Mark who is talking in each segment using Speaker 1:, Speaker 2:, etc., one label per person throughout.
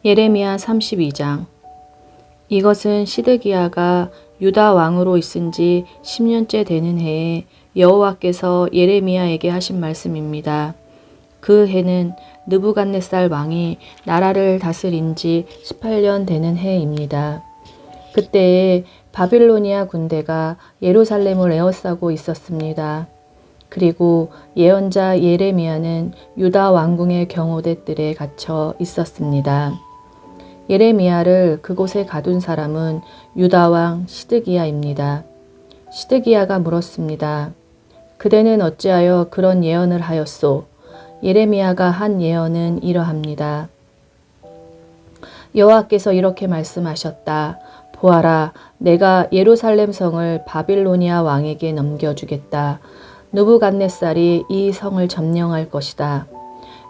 Speaker 1: 예레미야 32장. 이것은 시드기야가 유다 왕으로 있은 지 10년째 되는 해에 여호와께서 예레미야에게 하신 말씀입니다. 그 해는 느부갓네살 왕이 나라를 다스린 지 18년 되는 해입니다. 그때에 바빌로니아 군대가 예루살렘을 에워싸고 있었습니다. 그리고 예언자 예레미야는 유다 왕궁의 경호대 뜰에 갇혀 있었습니다. 예레미야를 그곳에 가둔 사람은 유다 왕 시드기야입니다. 시드기야가 물었습니다. 그대는 어찌하여 그런 예언을 하였소? 예레미야가 한 예언은 이러합니다. 여호와께서 이렇게 말씀하셨다. 보아라, 내가 예루살렘 성을 바빌로니아 왕에게 넘겨주겠다. 느부갓네살이 이 성을 점령할 것이다.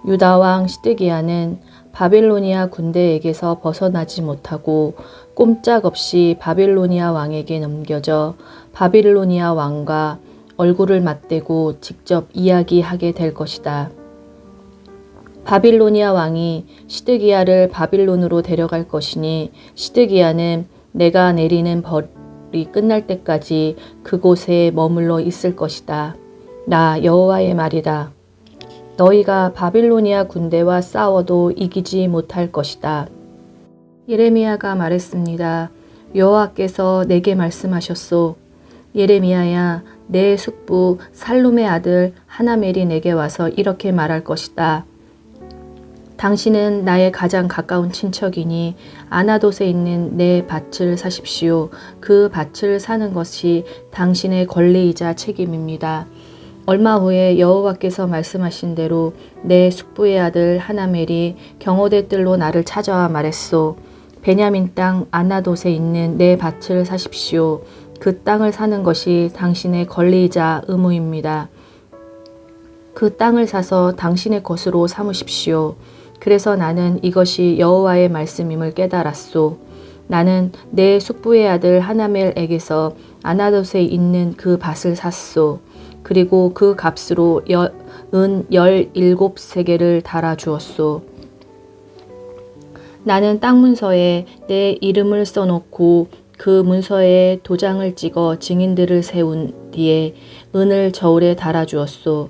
Speaker 1: 유다 왕 시드기야는 바빌로니아 군대에게서 벗어나지 못하고 꼼짝없이 바빌로니아 왕에게 넘겨져 바빌로니아 왕과 얼굴을 맞대고 직접 이야기하게 될 것이다. 바빌로니아 왕이 시드기야를 바빌론으로 데려갈 것이니 시드기야는 내가 내리는 벌이 끝날 때까지 그곳에 머물러 있을 것이다. 나 여호와의 말이다. 너희가 바빌로니아 군대와 싸워도 이기지 못할 것이다. 예레미야가 말했습니다. 여호와께서 내게 말씀하셨소. 예레미야야, 내 숙부 살룸의 아들 하나멜이 내게 와서 이렇게 말할 것이다. 당신은 나의 가장 가까운 친척이니 아나돗에 있는 내 밭을 사십시오. 그 밭을 사는 것이 당신의 권리이자 책임입니다. 얼마 후에 여호와께서 말씀하신 대로 내 숙부의 아들 하나멜이 경호대 뜰로 나를 찾아와 말했소. 베냐민 땅 아나돗에 있는 내 밭을 사십시오. 그 땅을 사는 것이 당신의 권리이자 의무입니다. 그 땅을 사서 당신의 것으로 삼으십시오. 그래서 나는 이것이 여호와의 말씀임을 깨달았소. 나는 내 숙부의 아들 하나멜에게서 아나돗에 있는 그 밭을 샀소. 그리고 그 값으로 은 17세겔을 달아주었소. 나는 땅 문서에 내 이름을 써놓고 그 문서에 도장을 찍어 증인들을 세운 뒤에 은을 저울에 달아주었소.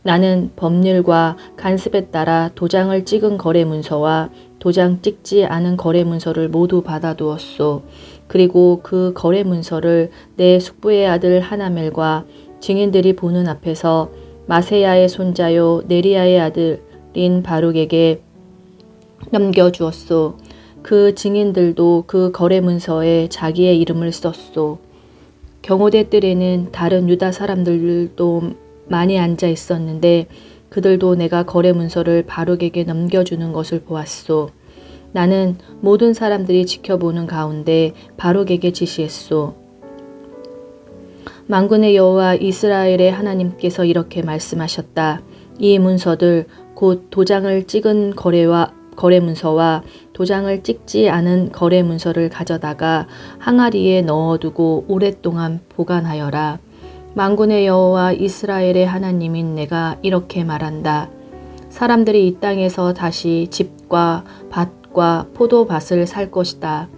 Speaker 1: 나는 법률과 간습에 따라 도장을 찍은 거래 문서와 도장 찍지 않은 거래 문서를 모두 받아두었소. 그리고 그 거래 문서를 내 숙부의 아들 하나멜과 증인들이 보는 앞에서 마세야의 손자요 네리야의 아들인 바룩에게 넘겨주었소. 그 증인들도 그 거래 문서에 자기의 이름을 썼소. 경호대 뜰에는 다른 유다 사람들도 많이 앉아 있었는데 그들도 내가 거래 문서를 바룩에게 넘겨주는 것을 보았소. 나는 모든 사람들이 지켜보는 가운데 바룩에게 지시했소. 만군의 여호와 이스라엘의 하나님께서 이렇게 말씀하셨다. 이 문서들 곧 도장을 찍은 거래 문서와 도장을 찍지 않은 거래 문서를 가져다가 항아리에 넣어두고 오랫동안 보관하여라. 만군의 여호와 이스라엘의 하나님인 내가 이렇게 말한다. 사람들이 이 땅에서 다시 집과 밭과 포도밭을 살 것이다.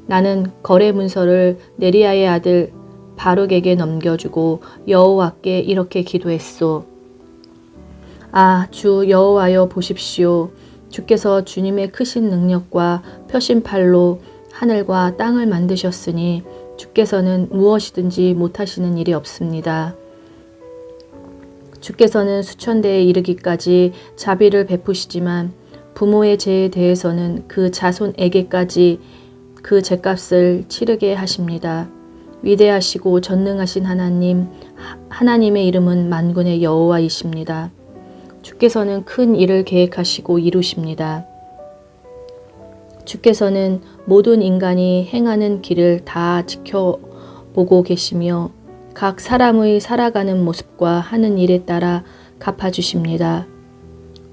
Speaker 1: 나는 거래 문서를 네리야의 아들 바룩에게 넘겨주고 여호와께 이렇게 기도했소. 아, 주 여호와여 보십시오. 주께서 주님의 크신 능력과 펴신 팔로 하늘과 땅을 만드셨으니 주께서는 무엇이든지 못하시는 일이 없습니다. 주께서는 수천 대에 이르기까지 자비를 베푸시지만 부모의 죄에 대해서는 그 자손에게까지 그 죄값을 치르게 하십니다. 위대하시고 전능하신 하나님, 하나님의 이름은 만군의 여호와이십니다. 주께서는 큰 일을 계획하시고 이루십니다. 주께서는 모든 인간이 행하는 길을 다 지켜보고 계시며 각 사람의 살아가는 모습과 하는 일에 따라 갚아주십니다.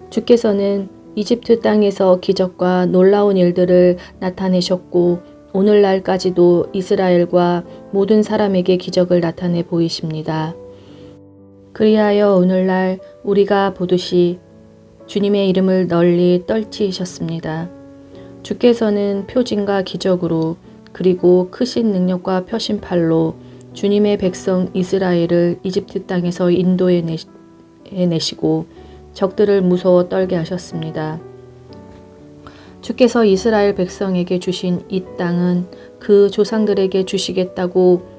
Speaker 1: 주께서는 이집트 땅에서 기적과 놀라운 일들을 나타내셨고 오늘날까지도 이스라엘과 모든 사람에게 기적을 나타내 보이십니다. 그리하여 오늘날 우리가 보듯이 주님의 이름을 널리 떨치셨습니다. 주께서는 표징과 기적으로 그리고 크신 능력과 표심팔로 주님의 백성 이스라엘을 이집트 땅에서 인도해내시고 적들을 무서워 떨게 하셨습니다. 주께서 이스라엘 백성에게 주신 이 땅은 그 조상들에게 주시겠다고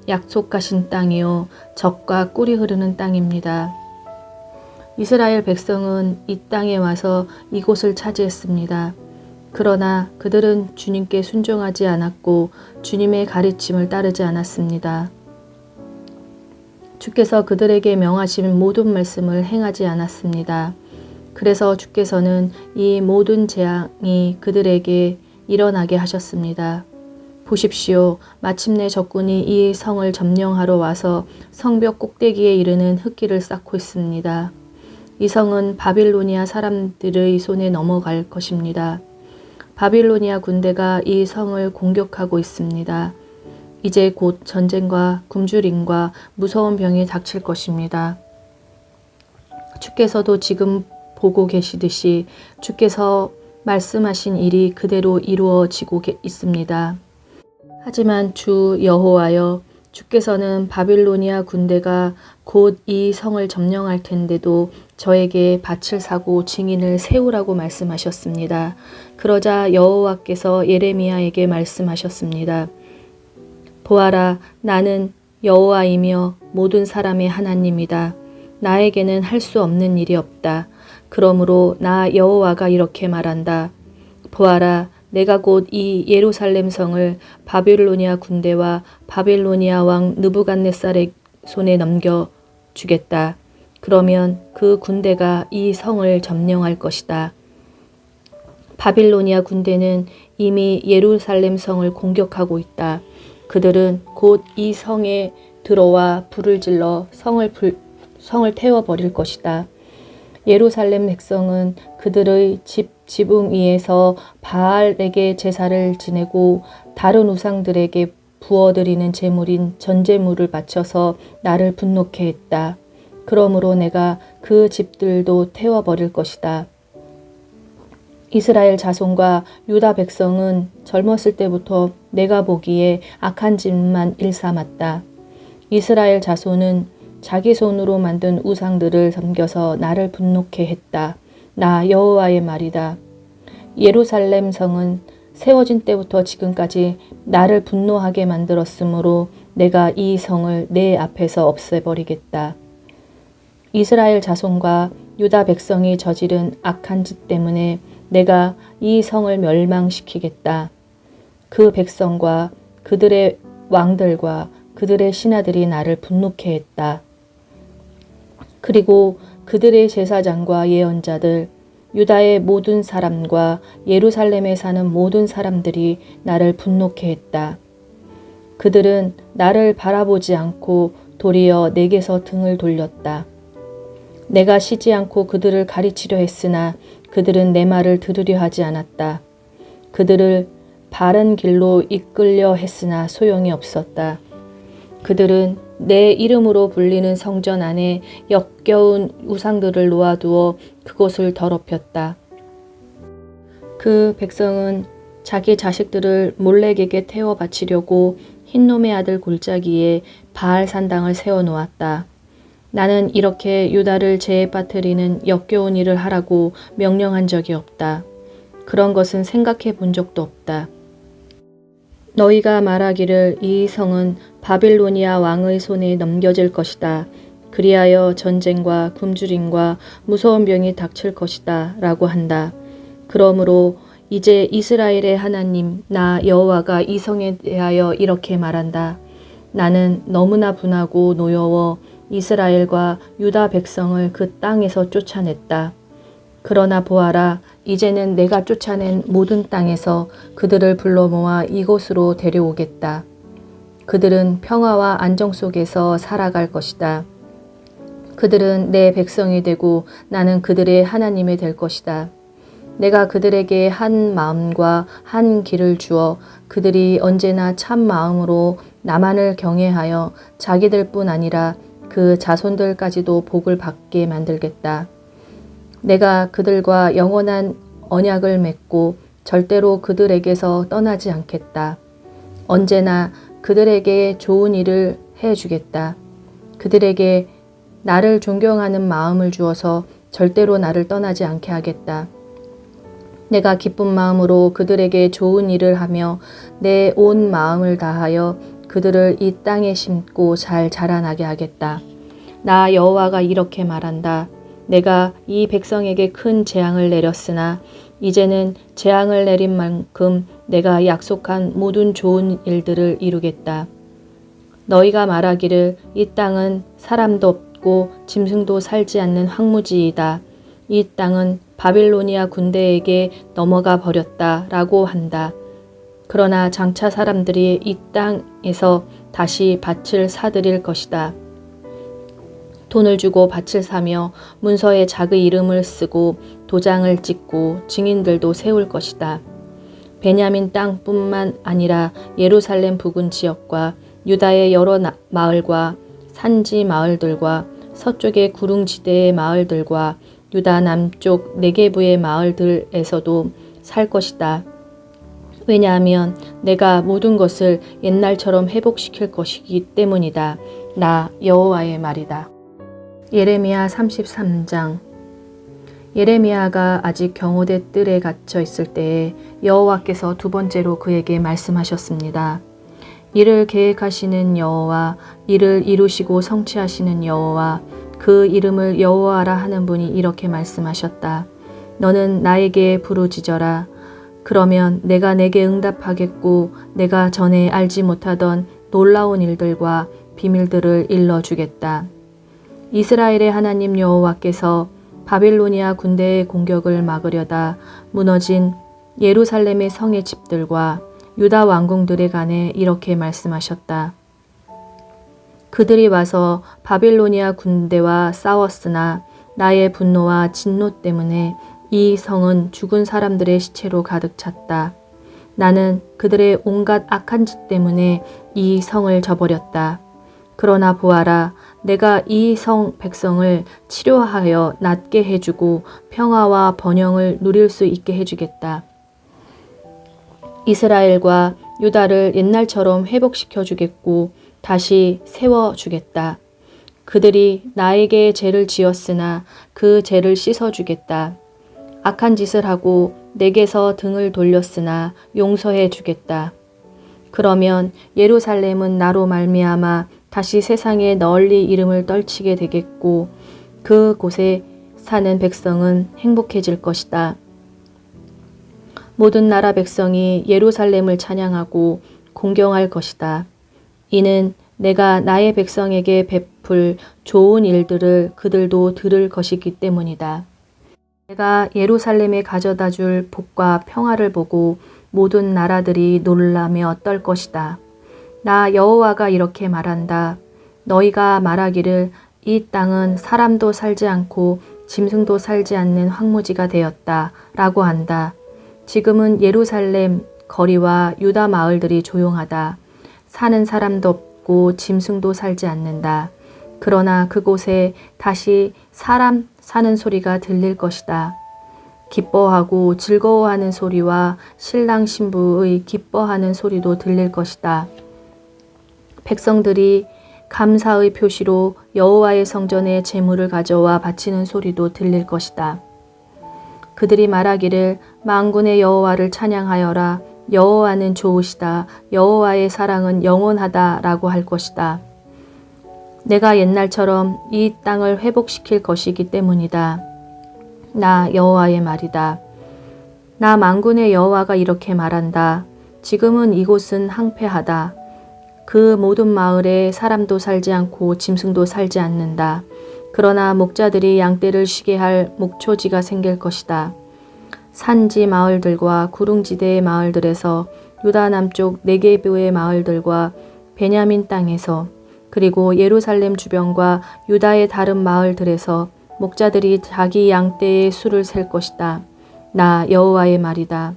Speaker 1: 약속하신 땅이요 젖과 꿀이 흐르는 땅입니다. 이스라엘 백성은 이 땅에 와서 이곳을 차지했습니다. 그러나 그들은 주님께 순종하지 않았고 주님의 가르침을 따르지 않았습니다. 주께서 그들에게 명하신 모든 말씀을 행하지 않았습니다. 그래서 주께서는 이 모든 재앙이 그들에게 일어나게 하셨습니다. 보십시오. 마침내 적군이 이 성을 점령하러 와서 성벽 꼭대기에 이르는 흙길을 쌓고 있습니다. 이 성은 바빌로니아 사람들의 손에 넘어갈 것입니다. 바빌로니아 군대가 이 성을 공격하고 있습니다. 이제 곧 전쟁과 굶주림과 무서운 병이 닥칠 것입니다. 주께서도 지금 보고 계시듯이 주께서 말씀하신 일이 그대로 이루어지고 있습니다. 하지만 주 여호와여, 주께서는 바빌로니아 군대가 곧 이 성을 점령할 텐데도 저에게 밭을 사고 증인을 세우라고 말씀하셨습니다. 그러자 여호와께서 예레미야에게 말씀하셨습니다. 보아라, 나는 여호와이며 모든 사람의 하나님이다. 나에게는 할 수 없는 일이 없다. 그러므로 나 여호와가 이렇게 말한다. 보아라, 내가 곧 이 예루살렘 성을 바빌로니아 군대와 바빌로니아 왕 느부갓네살의 손에 넘겨주겠다. 그러면 그 군대가 이 성을 점령할 것이다. 바빌로니아 군대는 이미 예루살렘 성을 공격하고 있다. 그들은 곧 이 성에 들어와 불을 질러 성을 태워버릴 것이다. 예루살렘 백성은 그들의 지붕 위에서 바알에게 제사를 지내고 다른 우상들에게 부어드리는 제물인 전제물을 바쳐서 나를 분노케 했다. 그러므로 내가 그 집들도 태워버릴 것이다. 이스라엘 자손과 유다 백성은 젊었을 때부터 내가 보기에 악한 짓만 일삼았다. 이스라엘 자손은 자기 손으로 만든 우상들을 섬겨서 나를 분노케 했다. 나 여호와의 말이다. 예루살렘 성은 세워진 때부터 지금까지 나를 분노하게 만들었으므로 내가 이 성을 내 앞에서 없애버리겠다. 이스라엘 자손과 유다 백성이 저지른 악한 짓 때문에 내가 이 성을 멸망시키겠다. 그 백성과 그들의 왕들과 그들의 신하들이 나를 분노케 했다. 그리고 그들의 제사장과 예언자들, 유다의 모든 사람과 예루살렘에 사는 모든 사람들이 나를 분노케 했다. 그들은 나를 바라보지 않고 도리어 내게서 등을 돌렸다. 내가 쉬지 않고 그들을 가르치려 했으나 그들은 내 말을 들으려 하지 않았다. 그들을 바른 길로 이끌려 했으나 소용이 없었다. 그들은 내 이름으로 불리는 성전 안에 역겨운 우상들을 놓아두어 그곳을 더럽혔다. 그 백성은 자기 자식들을 몰렉에게 태워 바치려고 흰놈의 아들 골짜기에 바알 산당을 세워놓았다. 나는 이렇게 유다를 죄에 빠뜨리는 역겨운 일을 하라고 명령한 적이 없다. 그런 것은 생각해 본 적도 없다. 너희가 말하기를 이 성은 바빌로니아 왕의 손에 넘겨질 것이다. 그리하여 전쟁과 굶주림과 무서운 병이 닥칠 것이다. 라고 한다. 그러므로 이제 이스라엘의 하나님 나 여호와가 이 성에 대하여 이렇게 말한다. 나는 너무나 분하고 노여워 이스라엘과 유다 백성을 그 땅에서 쫓아냈다. 그러나 보아라, 이제는 내가 쫓아낸 모든 땅에서 그들을 불러 모아 이곳으로 데려오겠다. 그들은 평화와 안정 속에서 살아갈 것이다. 그들은 내 백성이 되고 나는 그들의 하나님이 될 것이다. 내가 그들에게 한 마음과 한 길을 주어 그들이 언제나 참 마음으로 나만을 경외하여 자기들뿐 아니라 그 자손들까지도 복을 받게 만들겠다. 내가 그들과 영원한 언약을 맺고 절대로 그들에게서 떠나지 않겠다. 언제나 그들에게 좋은 일을 해주겠다. 그들에게 나를 존경하는 마음을 주어서 절대로 나를 떠나지 않게 하겠다. 내가 기쁜 마음으로 그들에게 좋은 일을 하며 내 온 마음을 다하여 그들을 이 땅에 심고 잘 자라나게 하겠다. 나 여호와가 이렇게 말한다. 내가 이 백성에게 큰 재앙을 내렸으나 이제는 재앙을 내린 만큼 내가 약속한 모든 좋은 일들을 이루겠다. 너희가 말하기를 이 땅은 사람도 없고 짐승도 살지 않는 황무지이다. 이 땅은 바빌로니아 군대에게 넘어가 버렸다 라고 한다. 그러나 장차 사람들이 이 땅에서 다시 밭을 사들일 것이다. 돈을 주고 밭을 사며 문서에 자기 이름을 쓰고 도장을 찍고 증인들도 세울 것이다. 베냐민 땅뿐만 아니라 예루살렘 부근 지역과 유다의 여러 마을과 산지 마을들과 서쪽의 구릉지대의 마을들과 유다 남쪽 네게부의 마을들에서도 살 것이다. 왜냐하면 내가 모든 것을 옛날처럼 회복시킬 것이기 때문이다. 나 여호와의 말이다. 예레미야 33장. 예레미야가 아직 경호대 뜰에 갇혀 있을 때에 여호와께서 두 번째로 그에게 말씀하셨습니다. 이를 계획하시는 여호와, 이를 이루시고 성취하시는 여호와, 그 이름을 여호와라 하는 분이 이렇게 말씀하셨다. 너는 나에게 부르짖어라. 그러면 내가 내게 응답하겠고 내가 전에 알지 못하던 놀라운 일들과 비밀들을 일러주겠다. 이스라엘의 하나님 여호와께서 바빌로니아 군대의 공격을 막으려다 무너진 예루살렘의 성의 집들과 유다 왕궁들에 관해 이렇게 말씀하셨다. 그들이 와서 바빌로니아 군대와 싸웠으나 나의 분노와 진노 때문에 이 성은 죽은 사람들의 시체로 가득 찼다. 나는 그들의 온갖 악한 짓 때문에 이 성을 저버렸다. 그러나 보아라, 내가 이 성 백성을 치료하여 낫게 해주고 평화와 번영을 누릴 수 있게 해주겠다. 이스라엘과 유다를 옛날처럼 회복시켜 주겠고 다시 세워주겠다. 그들이 나에게 죄를 지었으나 그 죄를 씻어주겠다. 악한 짓을 하고 내게서 등을 돌렸으나 용서해 주겠다. 그러면 예루살렘은 나로 말미암아 다시 세상에 널리 이름을 떨치게 되겠고 그곳에 사는 백성은 행복해질 것이다. 모든 나라 백성이 예루살렘을 찬양하고 공경할 것이다. 이는 내가 나의 백성에게 베풀 좋은 일들을 그들도 들을 것이기 때문이다. 내가 예루살렘에 가져다 줄 복과 평화를 보고 모든 나라들이 놀라며 떨 것이다. 나 여호와가 이렇게 말한다. 너희가 말하기를 이 땅은 사람도 살지 않고 짐승도 살지 않는 황무지가 되었다 라고 한다. 지금은 예루살렘 거리와 유다 마을들이 조용하다. 사는 사람도 없고 짐승도 살지 않는다. 그러나 그곳에 다시 사람 사는 소리가 들릴 것이다. 기뻐하고 즐거워하는 소리와 신랑 신부의 기뻐하는 소리도 들릴 것이다. 백성들이 감사의 표시로 여호와의 성전에 제물을 가져와 바치는 소리도 들릴 것이다. 그들이 말하기를 만군의 여호와를 찬양하여라. 여호와는 좋으시다. 여호와의 사랑은 영원하다 라고 할 것이다. 내가 옛날처럼 이 땅을 회복시킬 것이기 때문이다. 나 여호와의 말이다. 나 만군의 여호와가 이렇게 말한다. 지금은 이곳은 황폐하다. 그 모든 마을에 사람도 살지 않고 짐승도 살지 않는다. 그러나 목자들이 양떼를 쉬게 할 목초지가 생길 것이다. 산지 마을들과 구릉지대의 마을들에서 유다 남쪽 네게부의 마을들과 베냐민 땅에서 그리고 예루살렘 주변과 유다의 다른 마을들에서 목자들이 자기 양떼의 수를 셀 것이다. 나 여호와의 말이다.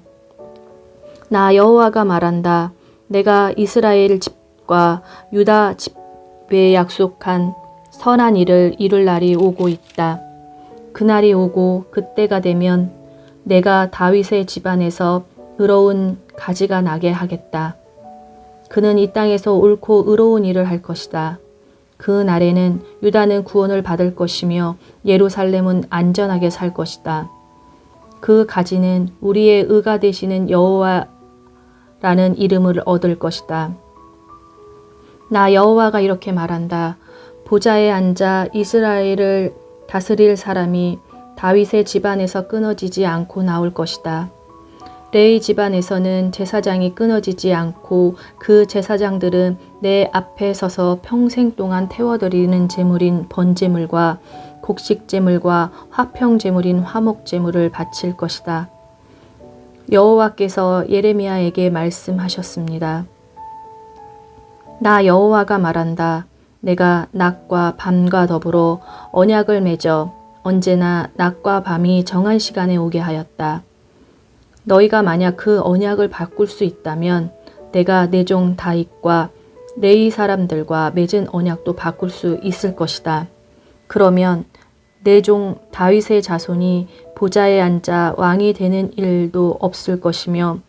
Speaker 1: 나 여호와가 말한다. 내가 이스라엘 집과 유다 집에 약속한 선한 일을 이룰 날이 오고 있다. 그날이 오고 그때가 되면 내가 다윗의 집안에서 의로운 가지가 나게 하겠다. 그는 이 땅에서 옳고 의로운 일을 할 것이다. 그 날에는 유다는 구원을 받을 것이며 예루살렘은 안전하게 살 것이다. 그 가지는 우리의 의가 되시는 여호와라는 이름을 얻을 것이다. 나 여호와가 이렇게 말한다. 보좌에 앉아 이스라엘을 다스릴 사람이 다윗의 집안에서 끊어지지 않고 나올 것이다. 레위 집안에서는 제사장이 끊어지지 않고 그 제사장들은 내 앞에 서서 평생 동안 태워드리는 제물인 번제물과 곡식제물과 화평제물인 화목제물을 바칠 것이다. 여호와께서 예레미야에게 말씀하셨습니다. 나 여호와가 말한다. 내가 낮과 밤과 더불어 언약을 맺어 언제나 낮과 밤이 정한 시간에 오게 하였다. 너희가 만약 그 언약을 바꿀 수 있다면 내가 내 종 다윗과 레위 사람들과 맺은 언약도 바꿀 수 있을 것이다. 그러면 내 종 다윗의 자손이 보좌에 앉아 왕이 되는 일도 없을 것이며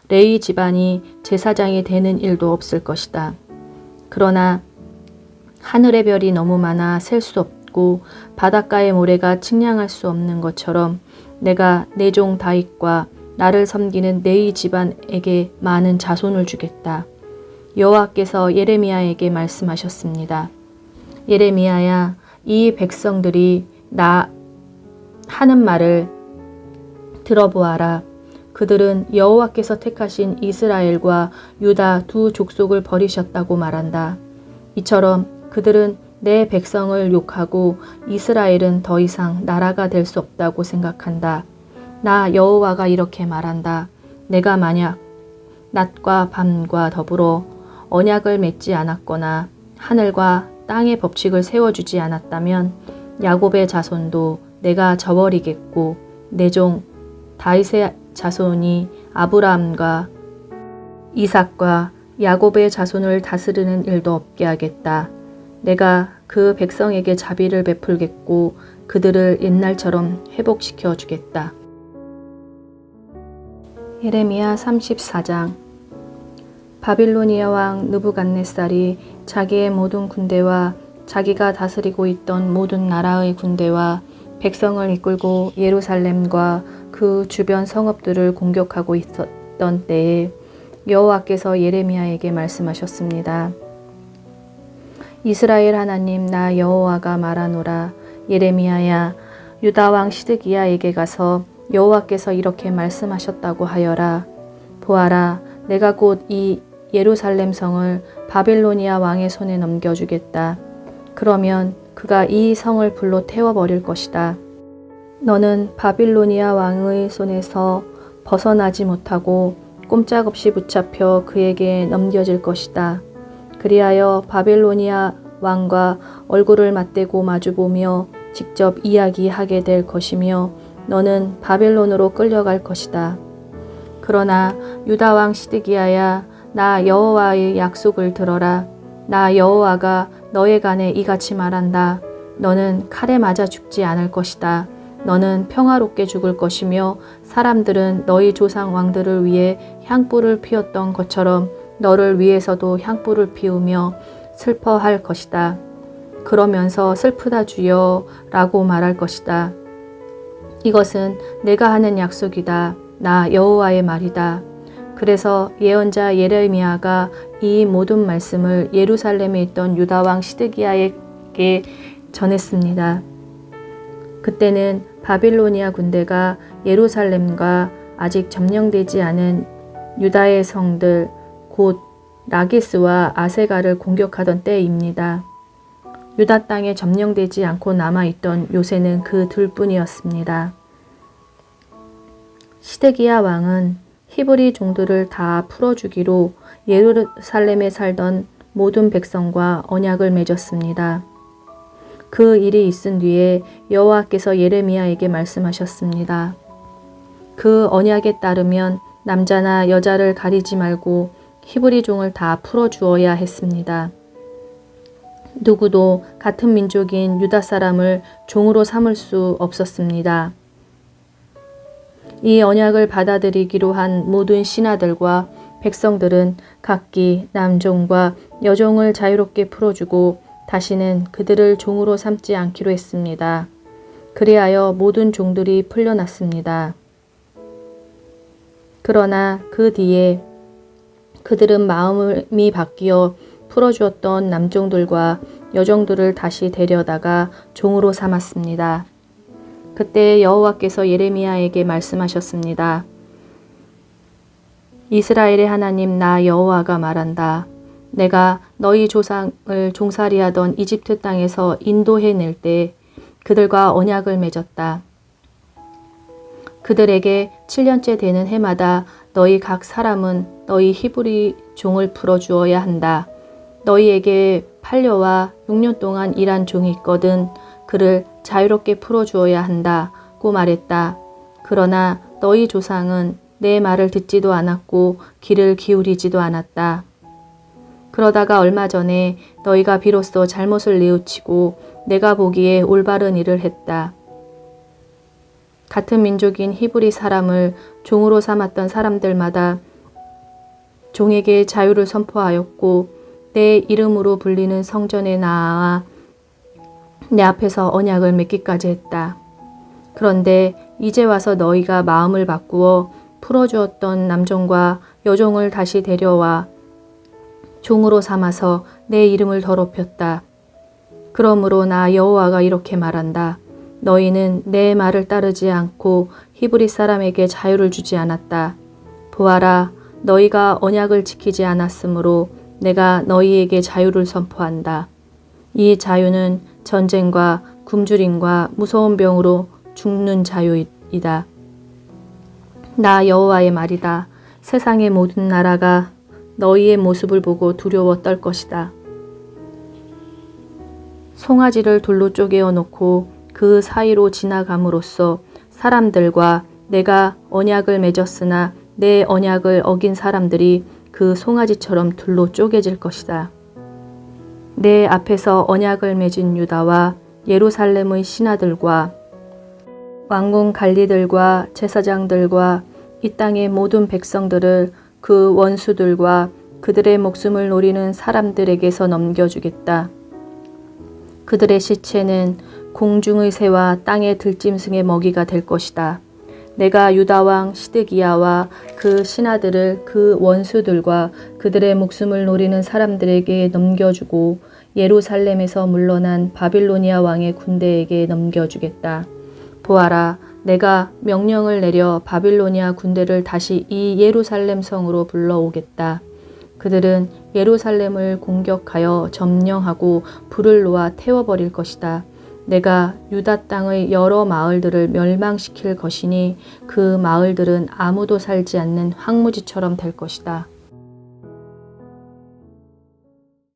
Speaker 1: 레위 집안이 제사장이 되는 일도 없을 것이다. 그러나 하늘의 별이 너무 많아 셀 수 없고 바닷가의 모래가 측량할 수 없는 것처럼 내가 내 종 다윗과 나를 섬기는 레위 집안에게 많은 자손을 주겠다. 여호와께서 예레미야에게 말씀하셨습니다. 예레미야야, 이 백성들이 나 하는 말을 들어보아라. 그들은 여호와께서 택하신 이스라엘과 유다 두 족속을 버리셨다고 말한다. 이처럼 그들은 내 백성을 욕하고 이스라엘은 더 이상 나라가 될 수 없다고 생각한다. 나 여호와가 이렇게 말한다. 내가 만약 낮과 밤과 더불어 언약을 맺지 않았거나 하늘과 땅의 법칙을 세워주지 않았다면 야곱의 자손도 내가 저버리겠고 내 종 다윗의 자손이 아브라함과 이삭과 야곱의 자손을 다스리는 일도 없게 하겠다. 내가 그 백성에게 자비를 베풀겠고 그들을 옛날처럼 회복시켜 주겠다. 예레미야 34장. 바빌로니아 왕 느부갓네살이 자기의 모든 군대와 자기가 다스리고 있던 모든 나라의 군대와 백성을 이끌고 예루살렘과 그 주변 성읍들을 공격하고 있었던 때에 여호와께서 예레미야에게 말씀하셨습니다. 이스라엘 하나님 나 여호와가 말하노라. 예레미야야, 유다 왕 시드기야에게 가서 여호와께서 이렇게 말씀하셨다고 하여라. 보아라, 내가 곧 이 예루살렘 성을 바빌로니아 왕의 손에 넘겨주겠다. 그러면 그가 이 성을 불로 태워버릴 것이다. 너는 바빌로니아 왕의 손에서 벗어나지 못하고 꼼짝없이 붙잡혀 그에게 넘겨질 것이다. 그리하여 바빌로니아 왕과 얼굴을 맞대고 마주보며 직접 이야기하게 될 것이며 너는 바벨론으로 끌려갈 것이다. 그러나 유다 왕 시드기야야, 나 여호와의 약속을 들어라. 나 여호와가 너에 관해 이같이 말한다. 너는 칼에 맞아 죽지 않을 것이다. 너는 평화롭게 죽을 것이며 사람들은 너희 조상 왕들을 위해 향불을 피웠던 것처럼 너를 위해서도 향불을 피우며 슬퍼할 것이다. 그러면서 슬프다 주여 라고 말할 것이다. 이것은 내가 하는 약속이다. 나 여호와의 말이다. 그래서 예언자 예레미야가 이 모든 말씀을 예루살렘에 있던 유다 왕 시드기야에게 전했습니다. 그때는 바빌로니아 군대가 예루살렘과 아직 점령되지 않은 유다의 성들 곧 라기스와 아세가를 공격하던 때입니다. 유다 땅에 점령되지 않고 남아있던 요새는 그 둘뿐이었습니다. 시드기야 왕은 히브리 종들을 다 풀어주기로 예루살렘에 살던 모든 백성과 언약을 맺었습니다. 그 일이 있은 뒤에 여호와께서 예레미야에게 말씀하셨습니다. 그 언약에 따르면 남자나 여자를 가리지 말고 히브리 종을 다 풀어주어야 했습니다. 누구도 같은 민족인 유다 사람을 종으로 삼을 수 없었습니다. 이 언약을 받아들이기로 한 모든 신하들과 백성들은 각기 남종과 여종을 자유롭게 풀어주고 다시는 그들을 종으로 삼지 않기로 했습니다. 그리하여 모든 종들이 풀려났습니다. 그러나 그 뒤에 그들은 마음이 바뀌어 풀어주었던 남종들과 여종들을 다시 데려다가 종으로 삼았습니다. 그때 여호와께서 예레미야에게 말씀하셨습니다. 이스라엘의 하나님 나 여호와가 말한다. 내가 너희 조상을 종살이하던 이집트 땅에서 인도해낼 때 그들과 언약을 맺었다. 그들에게 7년째 되는 해마다 너희 각 사람은 너희 히브리 종을 풀어주어야 한다. 너희에게 8년와 6년 동안 일한 종이 있거든 그를 자유롭게 풀어주어야 한다고 말했다. 그러나 너희 조상은 내 말을 듣지도 않았고 귀를 기울이지도 않았다. 그러다가 얼마 전에 너희가 비로소 잘못을 뉘우치고 내가 보기에 올바른 일을 했다. 같은 민족인 히브리 사람을 종으로 삼았던 사람들마다 종에게 자유를 선포하였고 내 이름으로 불리는 성전에 나아 내 앞에서 언약을 맺기까지 했다. 그런데 이제 와서 너희가 마음을 바꾸어 풀어주었던 남종과 여종을 다시 데려와 종으로 삼아서 내 이름을 더럽혔다. 그러므로 나 여호와가 이렇게 말한다. 너희는 내 말을 따르지 않고 히브리 사람에게 자유를 주지 않았다. 보아라, 너희가 언약을 지키지 않았으므로 내가 너희에게 자유를 선포한다. 이 자유는 전쟁과 굶주림과 무서운 병으로 죽는 자유이다. 나 여호와의 말이다. 세상의 모든 나라가 너희의 모습을 보고 두려워 떨 것이다. 송아지를 돌로 쪼개어 놓고 그 사이로 지나감으로써 사람들과 내가 언약을 맺었으나 내 언약을 어긴 사람들이 그 송아지처럼 둘로 쪼개질 것이다. 내 앞에서 언약을 맺은 유다와 예루살렘의 신하들과 왕궁 관리들과 제사장들과 이 땅의 모든 백성들을 그 원수들과 그들의 목숨을 노리는 사람들에게서 넘겨주겠다. 그들의 시체는 공중의 새와 땅의 들짐승의 먹이가 될 것이다. 내가 유다 왕 시드기야와 그 신하들을 그 원수들과 그들의 목숨을 노리는 사람들에게 넘겨주고 예루살렘에서 물러난 바빌로니아 왕의 군대에게 넘겨주겠다. 보아라, 내가 명령을 내려 바빌로니아 군대를 다시 이 예루살렘 성으로 불러오겠다. 그들은 예루살렘을 공격하여 점령하고 불을 놓아 태워버릴 것이다. 내가 유다 땅의 여러 마을들을 멸망시킬 것이니 그 마을들은 아무도 살지 않는 황무지처럼 될 것이다.